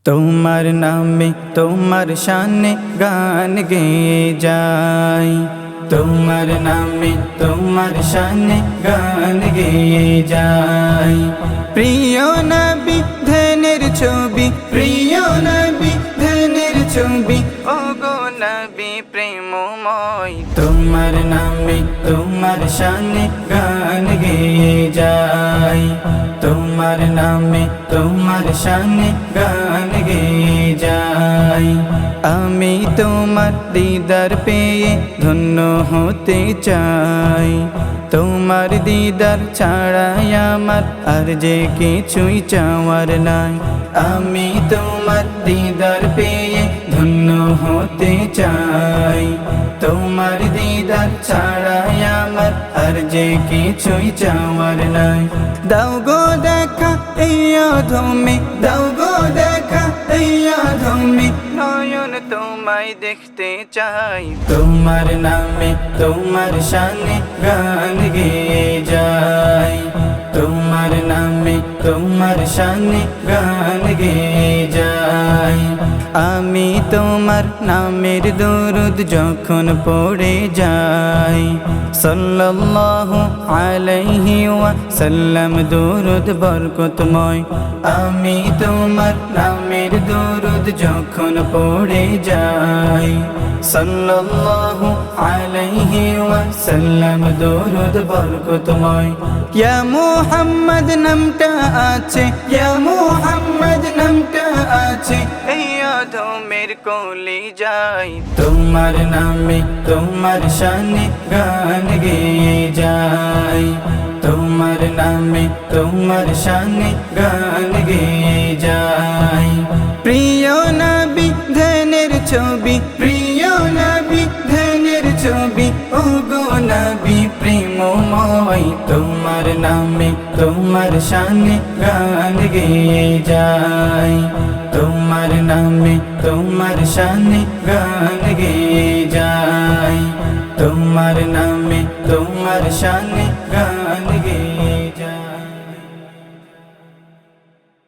তোমার নামে তোমার শানে গান গেয়ে যাই, তোমার নামে তোমার শানে গান গেয়ে যাই। প্রিয় নবী ধ্যানের ছবি, প্রিয় নবী ধ্যানের ছবি, ও গো নবী প্রেমময়। তোমার নামে তোমার শানে গান গেয়ে যাই, তোমার নামে তোমার শানে গান গেয়ে যাই। আমি তোমার দিদার পেয়ে ধন্য হতে চাই, তোমার দিদার ছাড়াই আমার আর যে কিছুই চাওয়ার নাই। আমি তোমার দিদার পেয়ে ধন্য হতে চাই, তোমার দিদার ছাড়াই আমার আর যে কিছুই চাওয়ার নাই। দাও গো দেখা এই অধমে, দাও গো দেখা এই অধমে, নয়ন তোমায় দেখতে চাই। তোমার নামে তোমার শানে গান গেয়ে যাই, তোমার নামে তোমার শানে গান গেয়ে যাই। আমি তোমার নামের দরুদ যখন পড়ে যাই, সাল্লাল্লাহু আলাইহি ওয়াসাল্লাম দরুদ বরকতময়। আমি তোমার নামের দরুদ যখন পড়ে যাই, সাল্লাল্লাহু আলাইহি ওয়াসাল্লাম দরুদ বরকতময়। ইয়া মুহাম্মদ নামটা আছে, ইয়া মুহাম্মদ নামটা আছে এই অধমের কোলে যাই। তোমার নামে তোমার শানে গান গেয়ে যাই, তোমার নামে তোমার শানে গান গেয়ে যাই। প্রিয় নবী ধ্যানের ছবি, প্রিয় নবী ধ্যানের ছবি, ও গো নবী প্রেমময়। তোমার নামে তোমার শানে গান গেয়ে যাই, তোমার নামে তোমার শানে গান গেয়ে যাই, তোমার নামে তোমার শানে গান